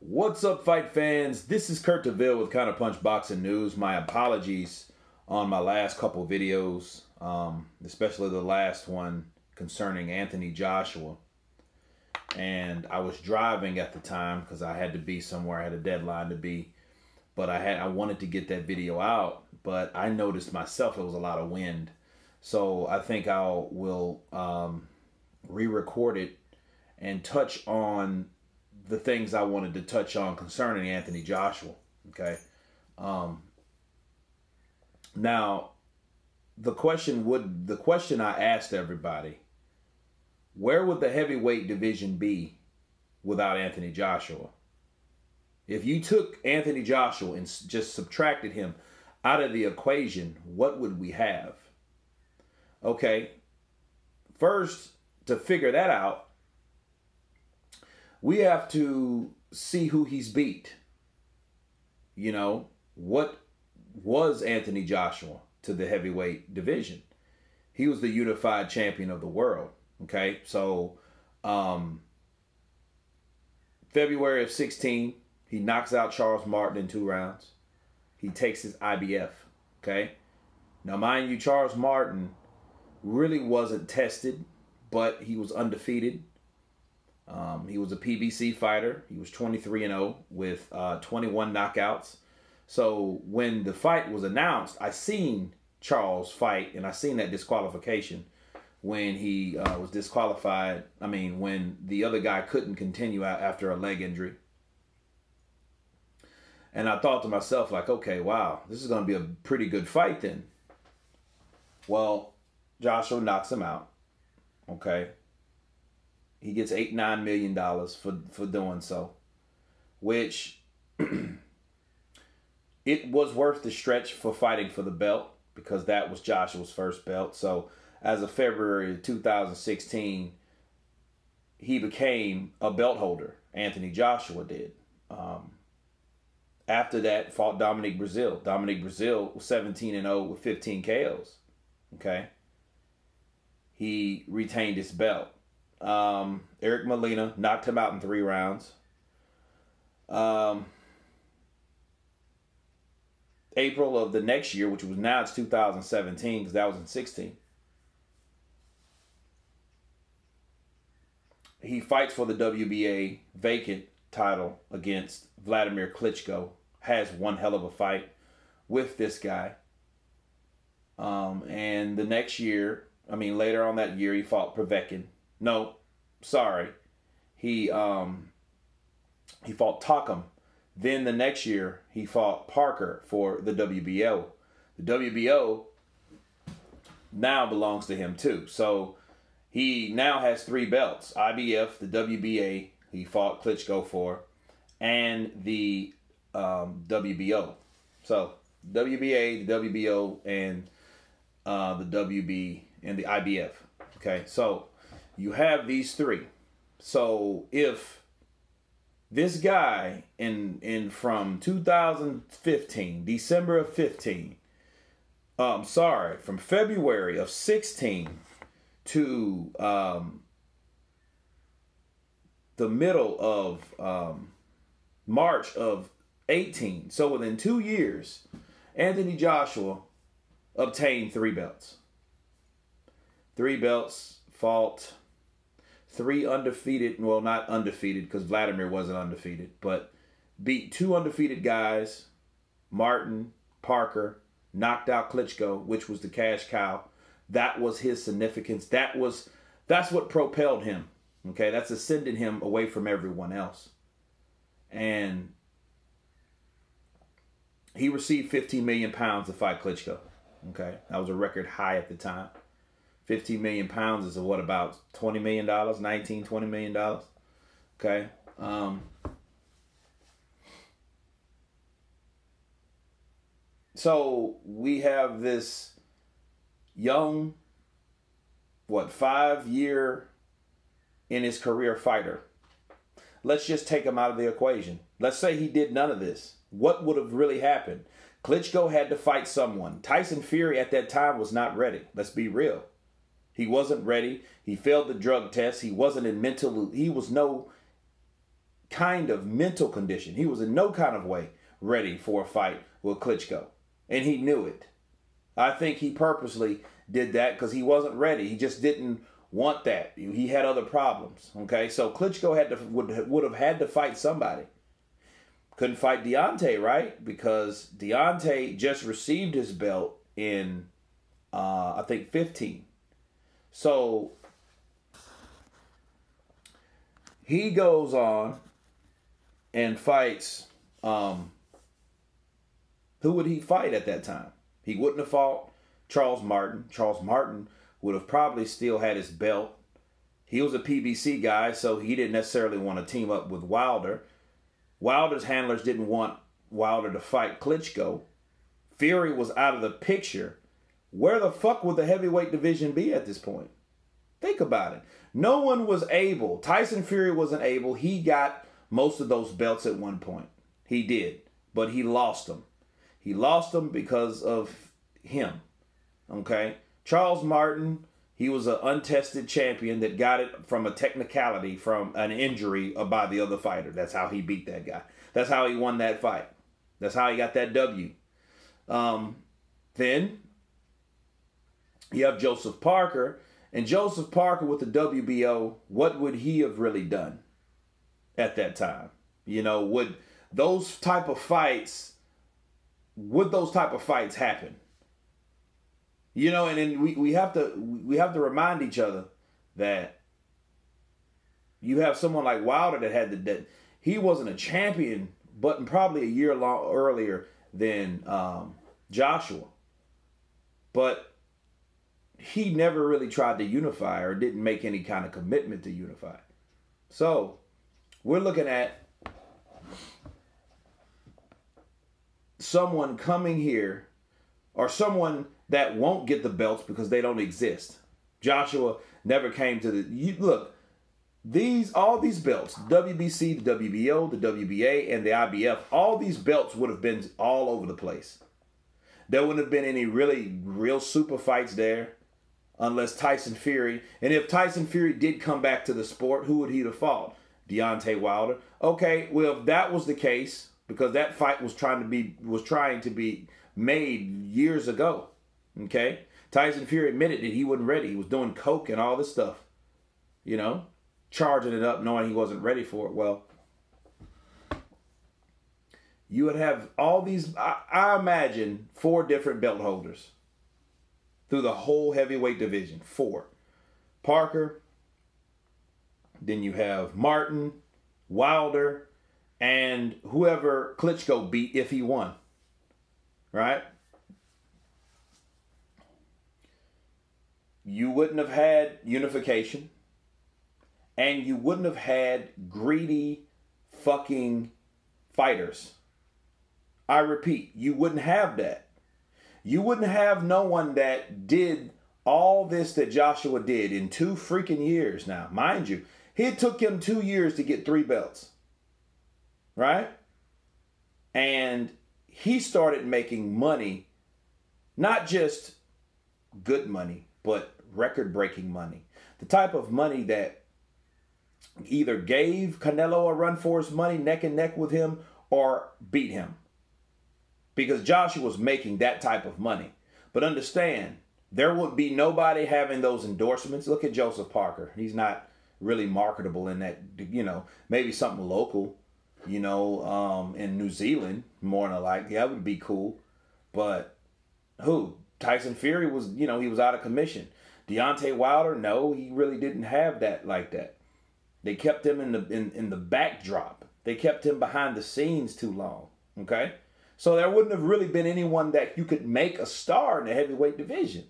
What's up, fight fans? This is Kurt DeVille with Counter Punch Boxing News. My apologies on my last couple videos, especially the last one concerning Anthony Joshua. And I was driving at the time because I had to be somewhere. I had a deadline to be. But I wanted to get that video out, but I noticed myself it was a lot of wind. So I think I will re-record it and touch on the things I wanted to touch on concerning Anthony Joshua. Okay. Now, the question I asked everybody, where would the heavyweight division be without Anthony Joshua? If you took Anthony Joshua and just subtracted him out of the equation, what would we have? Okay. First, to figure that out, we have to see who he's beat. You know, what was Anthony Joshua to the heavyweight division? He was the unified champion of the world. Okay, so February of 16, he knocks out Charles Martin in 2 rounds. He takes his IBF. Okay, now mind you, Charles Martin really wasn't tested, but he was undefeated. He was a PBC fighter. He was 23-0 with 21 knockouts. So when the fight was announced, I seen Charles fight, and I seen that disqualification when he was disqualified. I mean, when the other guy couldn't continue out after a leg injury. And I thought to myself, like, okay, wow, this is going to be a pretty good fight then. Well, Joshua knocks him out. Okay. He gets $8-9 million for doing so, which it was worth the stretch for fighting for the belt because that was Joshua's first belt. So as of February 2016, he became a belt holder. Anthony Joshua did. After that, fought Dominic Breazeale. Dominic Breazeale was 17-0 with 15 KOs. Okay. He retained his belt. Eric Molina knocked him out in 3 rounds. April of the next year, which was now it's 2017 because that was in 16. He fights for the WBA vacant title against Vladimir Klitschko. Has one hell of a fight with this guy. And the next year, I mean later on that year, he fought Povetkin. No, sorry. He fought Takam. Then the next year, he fought Parker for the WBO. The WBO now belongs to him too. So he now has 3 belts. IBF, the WBA, he fought Klitschko for, and the WBO. So WBA, the WBO, and the WB and the IBF. Okay, so you have these 3. So if this guy from 2015, December of 15, from February of 16 to the middle of March of 18, so within 2 years, Anthony Joshua obtained 3 belts. 3 belts, fought 3 undefeated, well, not undefeated because Vladimir wasn't undefeated, but beat 2 undefeated guys, Martin, Parker, knocked out Klitschko, which was the cash cow. That was his significance. That's what propelled him. Okay, that's ascended him away from everyone else. And he received 15 million pounds to fight Klitschko. Okay, that was a record high at the time. 15 million pounds is what, about $20 million, $19-20 million. Okay. So we have this young, 5-year in his career fighter. Let's just take him out of the equation. Let's say he did none of this. What would have really happened? Klitschko had to fight someone. Tyson Fury at that time was not ready. Let's be real. He wasn't ready. He failed the drug test. He wasn't in mental. He was no kind of mental condition. He was in no kind of way ready for a fight with Klitschko. And he knew it. I think he purposely did that because he wasn't ready. He just didn't want that. He had other problems. Okay, so Klitschko would have had to fight somebody. Couldn't fight Deontay, right? Because Deontay just received his belt in, I think, 15. So he goes on and fights. Who would he fight at that time? He wouldn't have fought Charles Martin. Charles Martin would have probably still had his belt. He was a PBC guy, so he didn't necessarily want to team up with Wilder. Wilder's handlers didn't want Wilder to fight Klitschko. Fury was out of the picture. Where the fuck would the heavyweight division be at this point? Think about it. No one was able. Tyson Fury wasn't able. He got most of those belts at one point. He did. But he lost them. He lost them because of him. Okay? Charles Martin, he was an untested champion that got it from a technicality, from an injury by the other fighter. That's how he beat that guy. That's how he won that fight. That's how he got that W. Then you have Joseph Parker. And Joseph Parker with the WBO, what would he have really done at that time? You know, would those type of fights happen? You know, and then we have to remind each other that you have someone like Wilder that he wasn't a champion, but probably a year earlier than Joshua. But he never really tried to unify or didn't make any kind of commitment to unify. So we're looking at someone coming here, or someone that won't get the belts because they don't exist. Joshua never came to all these belts, WBC, the WBO, the WBA, and the IBF, all these belts would have been all over the place. There wouldn't have been any real super fights there unless Tyson Fury. And if Tyson Fury did come back to the sport, who would he have fought? Deontay Wilder. Okay, well, if that was the case, because that fight was trying to be made years ago. Okay? Tyson Fury admitted that he wasn't ready. He was doing coke and all this stuff. You know? Charging it up knowing he wasn't ready for it. Well, you would have all these, I imagine, 4 different belt holders through the whole heavyweight division. 4. Parker. Then you have Martin, Wilder, and whoever Klitschko beat if he won. Right? You wouldn't have had unification. And you wouldn't have had greedy fucking fighters. I repeat, you wouldn't have that. You wouldn't have no one that did all this that Joshua did in 2 freaking years now. Mind you, it took him 2 years to get 3 belts. Right? And he started making money, not just good money, but record-breaking money. The type of money that either gave Canelo a run for his money, neck and neck with him, or beat him. Because Joshua was making that type of money. But understand, there would be nobody having those endorsements. Look at Joseph Parker. He's not really marketable in that, maybe something local, in New Zealand, more than like, that would be cool. But who? Tyson Fury was, he was out of commission. Deontay Wilder, no, he really didn't have that like that. They kept him in the backdrop. They kept him behind the scenes too long. Okay? So there wouldn't have really been anyone that you could make a star in the heavyweight division.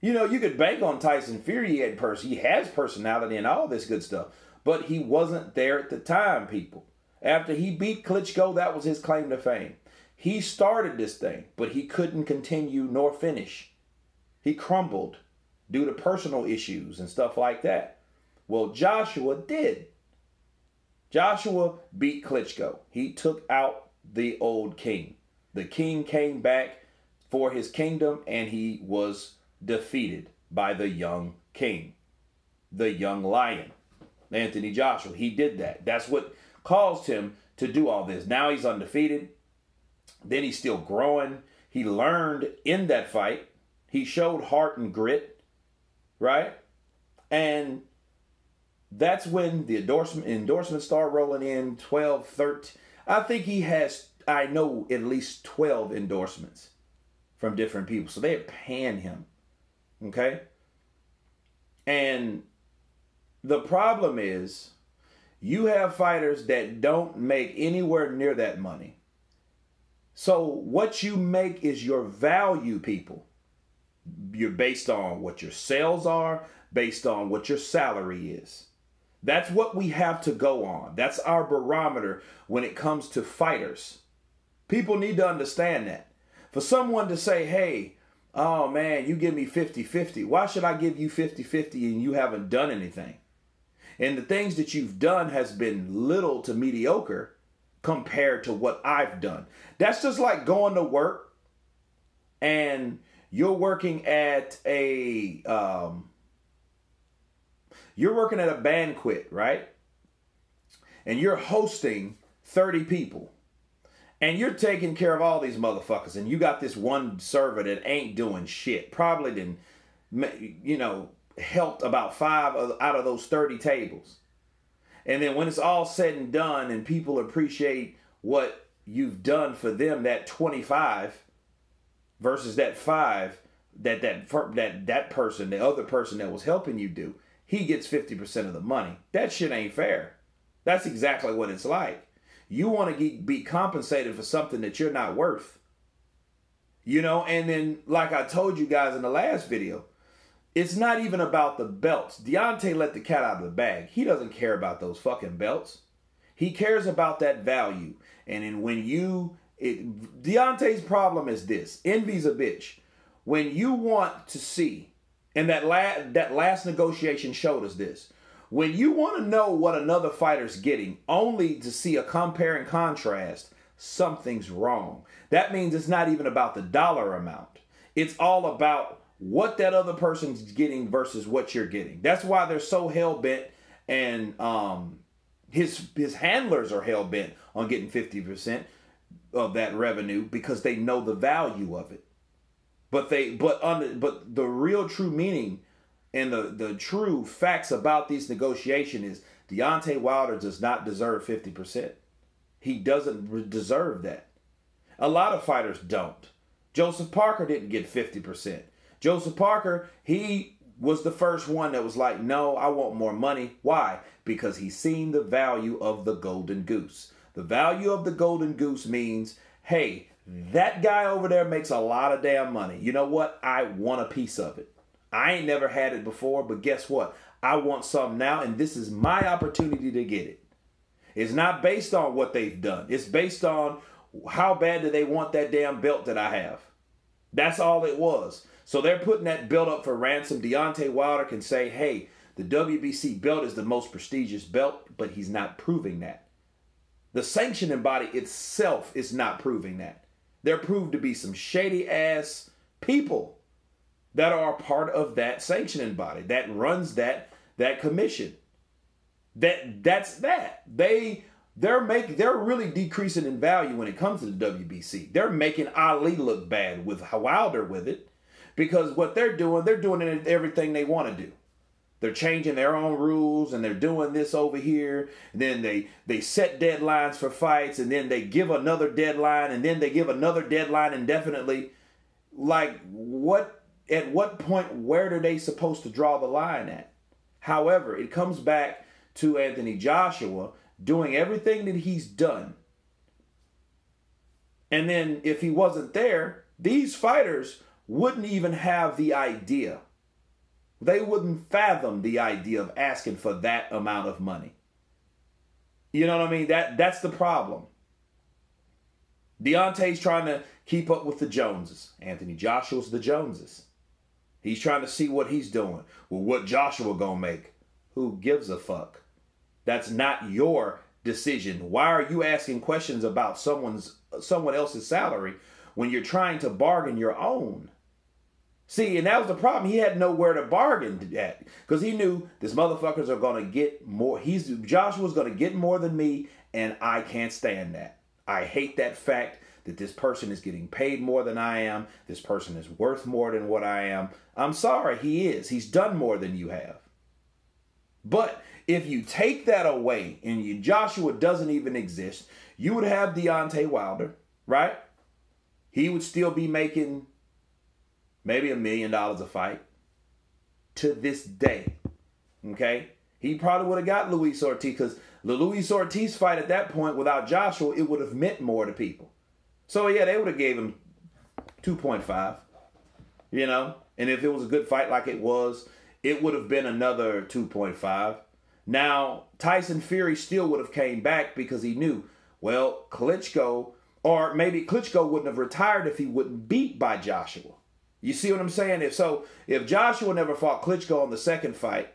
You could bank on Tyson Fury. He has personality and all this good stuff. But he wasn't there at the time, people. After he beat Klitschko, that was his claim to fame. He started this thing, but he couldn't continue nor finish. He crumbled due to personal issues and stuff like that. Well, Joshua did. Joshua beat Klitschko. He took out the old king. The king came back for his kingdom, and he was defeated by the young king, the young lion. Anthony Joshua. He did that. That's what caused him to do all this. Now he's undefeated. Then he's still growing. He learned in that fight. He showed heart and grit, right? And that's when the endorsements start rolling in, 12, 13. I think he has, I know, at least 12 endorsements from different people. So they're paying him, okay? And the problem is you have fighters that don't make anywhere near that money. So what you make is your value, people. You're based on what your sales are, based on what your salary is. That's what we have to go on. That's our barometer when it comes to fighters. People need to understand that. For someone to say, hey, oh man, you give me 50-50. Why should I give you 50-50 and you haven't done anything? And the things that you've done has been little to mediocre compared to what I've done. That's just like going to work and you're working at a banquet, right? And you're hosting 30 people. And you're taking care of all these motherfuckers. And you got this one server that ain't doing shit. Probably didn't, helped about 5 out of those 30 tables. And then when it's all said and done and people appreciate what you've done for them, that 25 versus that 5 that person, the other person that was helping you do, he gets 50% of the money. That shit ain't fair. That's exactly what it's like. You want to be compensated for something that you're not worth. And then like I told you guys in the last video, it's not even about the belts. Deontay let the cat out of the bag. He doesn't care about those fucking belts. He cares about that value. And then Deontay's problem is this. Envy's a bitch. When you want to see, and that last negotiation showed us this. When you want to know what another fighter's getting, only to see a compare and contrast, something's wrong. That means it's not even about the dollar amount. It's all about what that other person's getting versus what you're getting. That's why they're so hell-bent, and his handlers are hell-bent on getting 50% of that revenue because they know the value of it. But the real true meaning and the true facts about these negotiations is Deontay Wilder does not deserve 50%. He doesn't deserve that. A lot of fighters don't. Joseph Parker didn't get 50%. Joseph Parker, he was the first one that was like, no, I want more money. Why? Because he's seen the value of the golden goose. The value of the golden goose means, hey, that guy over there makes a lot of damn money. You know what? I want a piece of it. I ain't never had it before, but guess what? I want some now, and this is my opportunity to get it. It's not based on what they've done. It's based on how bad do they want that damn belt that I have. That's all it was. So they're putting that belt up for ransom. Deontay Wilder can say, hey, the WBC belt is the most prestigious belt, but he's not proving that. The sanctioning body itself is not proving that. They're proved to be some shady ass people that are a part of that sanctioning body that runs that commission. That's that. They're really decreasing in value when it comes to the WBC. They're making Ali look bad with Wilder with it, because what they're doing everything they want to do. They're changing their own rules, and they're doing this over here. And then they set deadlines for fights, and then they give another deadline, and then they give another deadline indefinitely. Like, at what point, where are they supposed to draw the line at? However, it comes back to Anthony Joshua doing everything that he's done. And then if he wasn't there, these fighters wouldn't even have the idea. They wouldn't fathom the idea of asking for that amount of money. You know what I mean? That's the problem. Deontay's trying to keep up with the Joneses. Anthony Joshua's the Joneses. He's trying to see what he's doing. Well, what Joshua gonna make? Who gives a fuck? That's not your decision. Why are you asking questions about someone else's salary when you're trying to bargain your own? See, and that was the problem. He had nowhere to bargain at because he knew this motherfuckers are going to get more. Joshua's going to get more than me, and I can't stand that. I hate that fact that this person is getting paid more than I am. This person is worth more than what I am. I'm sorry, he is. He's done more than you have. But if you take that away and Joshua doesn't even exist, you would have Deontay Wilder, right? He would still be making maybe $1 million a fight to this day. Okay? He probably would have got Luis Ortiz because the Luis Ortiz fight at that point without Joshua, it would have meant more to people. So yeah, they would have gave him 2.5, you know? And if it was a good fight like it was, it would have been another 2.5. Now, Tyson Fury still would have came back because he knew, well, Klitschko, or maybe Klitschko wouldn't have retired if he wouldn't beat by Joshua. You see what I'm saying? If Joshua never fought Klitschko on the second fight,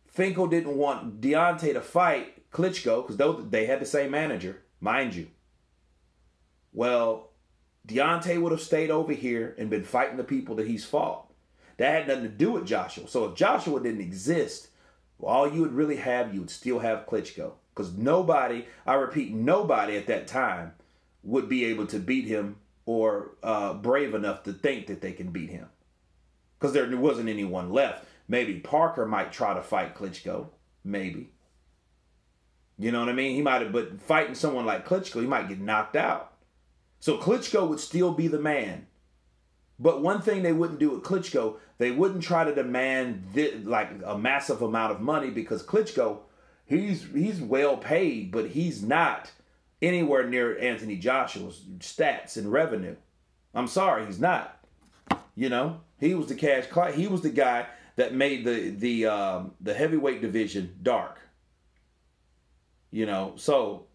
Finkel didn't want Deontay to fight Klitschko because they had the same manager, mind you. Well, Deontay would have stayed over here and been fighting the people that he's fought. That had nothing to do with Joshua. So if Joshua didn't exist, well, all you would really have, you would still have Klitschko. Because nobody, I repeat, nobody at that time would be able to beat him or brave enough to think that they can beat him. Because there wasn't anyone left. Maybe Parker might try to fight Klitschko. Maybe. You know what I mean? He might have, but fighting someone like Klitschko, he might get knocked out. So Klitschko would still be the man. But one thing they wouldn't do with Klitschko, they wouldn't try to demand like a massive amount of money because Klitschko, he's well paid, but he's not anywhere near Anthony Joshua's stats and revenue. I'm sorry, he's not. You know, he was the cash. He was the guy that made the heavyweight division dark. You know, so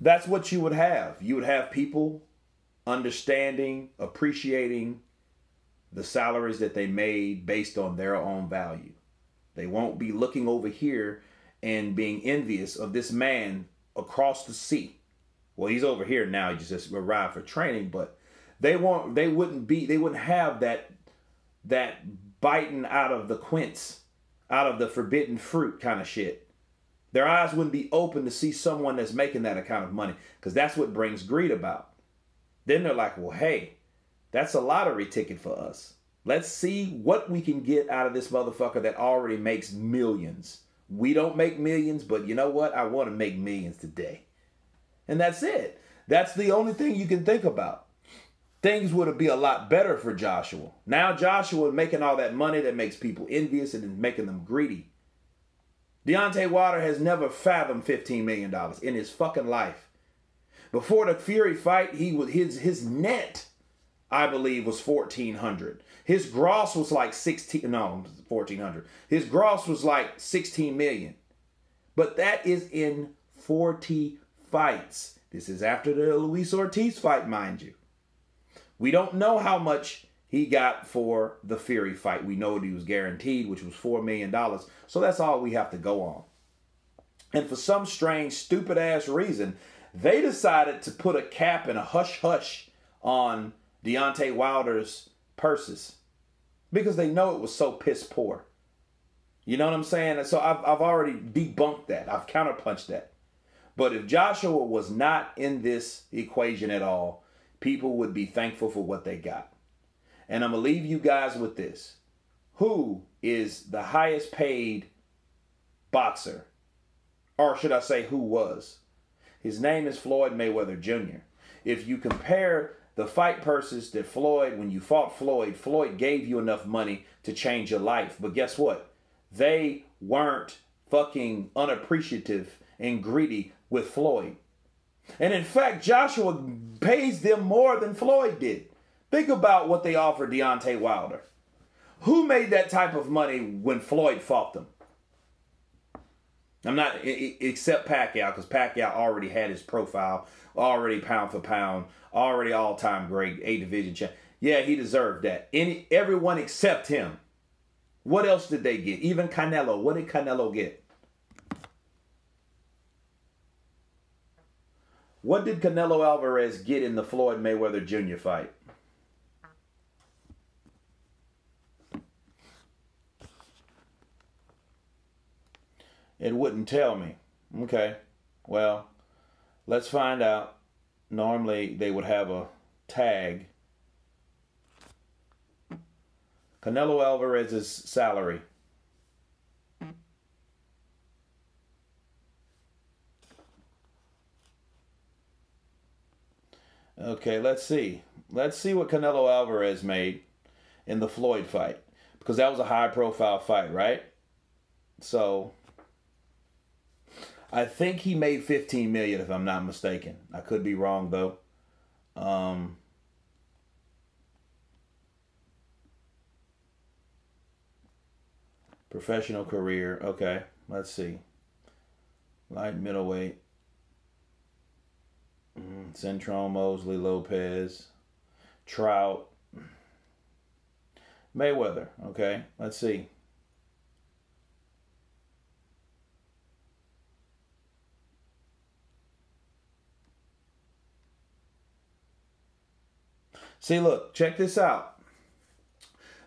that's what you would have. You would have people understanding, appreciating the salaries that they made based on their own value. They won't be looking over here and being envious of this man across the sea. Well, he's over here now. He just arrived for training, but they wouldn't have that biting out of the quince, out of the forbidden fruit kind of shit. Their eyes wouldn't be open to see someone that's making that kind of money because that's what brings greed about. Then they're like, well, hey, that's a lottery ticket for us. Let's see what we can get out of this motherfucker that already makes millions. We don't make millions, but you know what? I want to make millions today. And that's it. That's the only thing you can think about. Things would be a lot better for Joshua. Now Joshua is making all that money that makes people envious and is making them greedy. Deontay Wilder has never fathomed $15 million in his fucking life. Before the Fury fight, his net, I believe, was $1,400. His gross was like $1,400. His gross was like $16 million. But that is in 40 fights. This is after the Luis Ortiz fight, mind you. We don't know how much he got for the Fury fight. We know that he was guaranteed, which was $4 million. So that's all we have to go on. And for some strange, stupid-ass reason, they decided to put a cap and a hush-hush on Deontay Wilder's purses. Because they know it was so piss poor. You know what I'm saying? And so I've already debunked that. I've counterpunched that. But if Joshua was not in this equation at all, people would be thankful for what they got. And I'm going to leave you guys with this. Who is the highest paid boxer? Or should I say who was? His name is Floyd Mayweather Jr. If you compare the fight purses that when you fought Floyd gave you enough money to change your life. But guess what? They weren't fucking unappreciative and greedy with Floyd. And in fact, Joshua pays them more than Floyd did. Think about what they offered Deontay Wilder. Who made that type of money when Floyd fought them? I'm not, except Pacquiao, because Pacquiao already had his profile, already pound for pound, already all-time great, A-division champ. Yeah, he deserved that. Everyone except him. What else did they get? Even Canelo. What did Canelo get? What did Canelo Alvarez get in the Floyd Mayweather Jr. fight? It wouldn't tell me. Okay. Well, let's find out. Normally, they would have a tag. Canelo Alvarez's salary. Okay, let's see. Let's see what Canelo Alvarez made in the Floyd fight. Because that was a high-profile fight, right? So, I think he made $15 million, if I'm not mistaken. I could be wrong, though. Professional career. Okay, let's see. Light middleweight. Centron, Mosley, Lopez, Trout, Mayweather. Okay, let's see. See, look, check this out.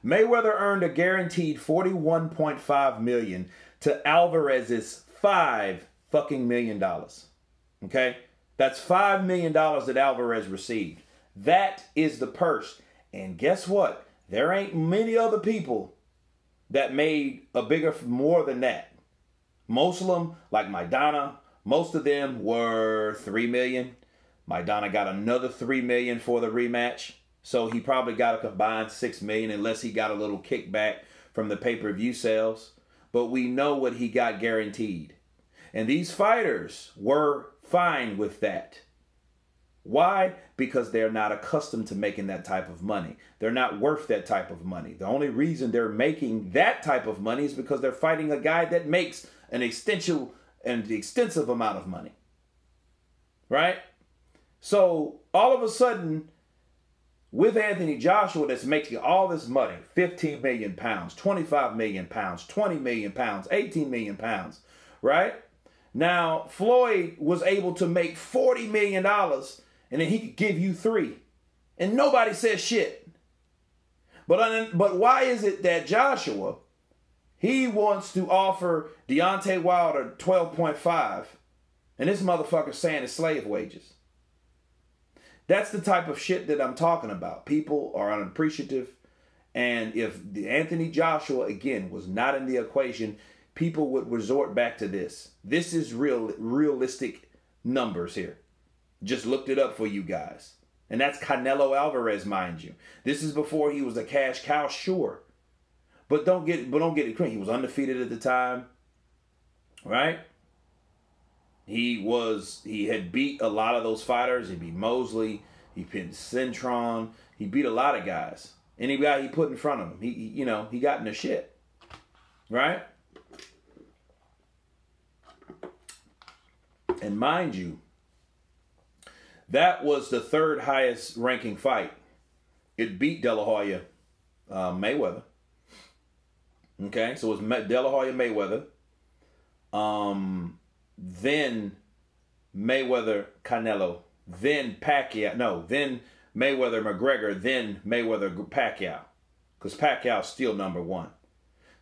Mayweather earned a guaranteed $41.5 million to Alvarez's $5 million. Okay? That's $5 million that Alvarez received. That is the purse. And guess what? There ain't many other people that made more than that. Most of them, like Maidana, most of them were $3 million. Maidana got another $3 million for the rematch. So he probably got a combined $6 million unless he got a little kickback from the pay-per-view sales. But we know what he got guaranteed. And these fighters were fine with that. Why? Because they're not accustomed to making that type of money. They're not worth that type of money. The only reason they're making that type of money is because they're fighting a guy that makes an extensive amount of money. Right? So all of a sudden, with Anthony Joshua that's making all this money, 15 million pounds, 25 million pounds, 20 million pounds, 18 million pounds, right? Now, Floyd was able to make $40 million and then he could give you $3 million. And nobody says shit. But why is it that Joshua, he wants to offer Deontay Wilder 12.5 and this motherfucker's saying it's slave wages? That's the type of shit that I'm talking about. People are unappreciative. And if Anthony Joshua, again, was not in the equation, people would resort back to this. This is realistic numbers here. Just looked it up for you guys. And that's Canelo Alvarez, mind you. This is before he was a cash cow, sure. But don't get it crazy. He was undefeated at the time. Right? He had beat a lot of those fighters. He beat Mosley. He beat Centron. He beat a lot of guys. Any guy he put in front of him, he got in the shit. Right? And mind you, that was the third highest ranking fight. It beat De La Hoya Mayweather. Okay, so it was De La Hoya Mayweather. Then Mayweather Canelo. Then Pacquiao. No, then Mayweather McGregor. Then Mayweather Pacquiao. Because Pacquiao's still number one.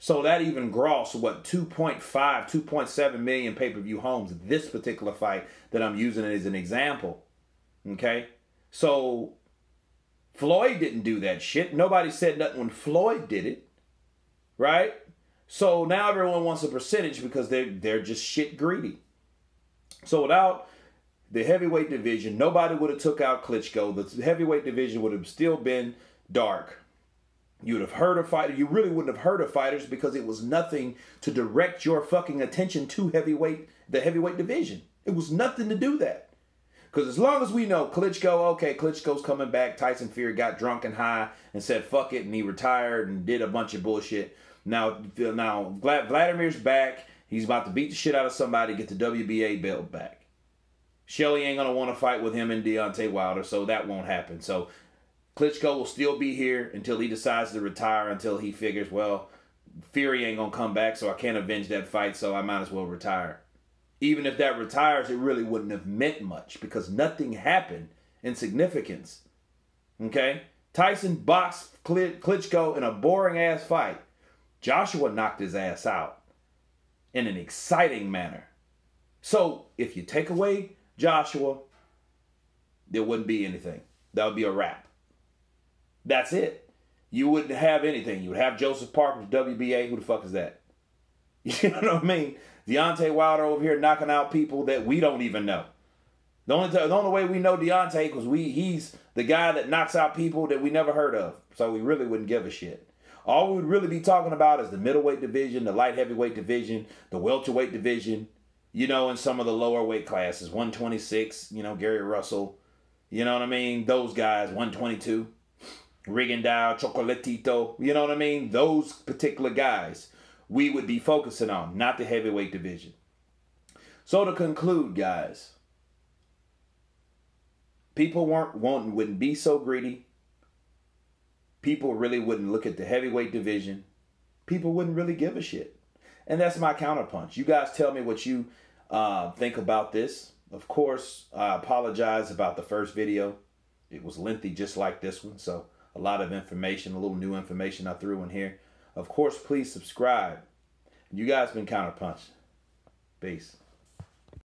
So that even grossed, 2.5, 2.7 million pay-per-view homes. This particular fight that I'm using as an example. Okay? So Floyd didn't do that shit. Nobody said nothing when Floyd did it. Right? So now everyone wants a percentage because they're just shit greedy. So without the heavyweight division, nobody would have took out Klitschko. The heavyweight division would have still been dark. You would have heard of fighters. You really wouldn't have heard of fighters because it was nothing to direct your fucking attention to the heavyweight division. It was nothing to do that. Because as long as we know Klitschko's coming back. Tyson Fury got drunk and high and said fuck it and he retired and did a bunch of bullshit. Now Vladimir's back. He's about to beat the shit out of somebody, get the WBA belt back. Shelly ain't going to want to fight with him and Deontay Wilder, so that won't happen. So Klitschko will still be here until he decides to retire, until he figures, well, Fury ain't going to come back, so I can't avenge that fight, so I might as well retire. Even if that retires, it really wouldn't have meant much because nothing happened in significance. Okay? Tyson boxed Klitschko in a boring-ass fight. Joshua knocked his ass out in an exciting manner. So, if you take away Joshua, there wouldn't be anything. That would be a wrap. That's it. You wouldn't have anything. You would have Joseph Parker, WBA. Who the fuck is that? You know what I mean? Deontay Wilder over here knocking out people that we don't even know. The only way we know Deontay because he's the guy that knocks out people that we never heard of. So we really wouldn't give a shit. All we would really be talking about is the middleweight division, the light heavyweight division, the welterweight division, and some of the lower weight classes. 126, Gary Russell. You know what I mean? Those guys, 122. Rigondeaux, Chocolatito. You know what I mean? Those particular guys we would be focusing on, not the heavyweight division. So to conclude, guys, people wouldn't be so greedy. People really wouldn't look at the heavyweight division. People wouldn't really give a shit. And that's my counterpunch. You guys tell me what you think about this. Of course, I apologize about the first video. It was lengthy just like this one. So a lot of information, a little new information I threw in here. Of course, please subscribe. You guys been counterpunched. Peace.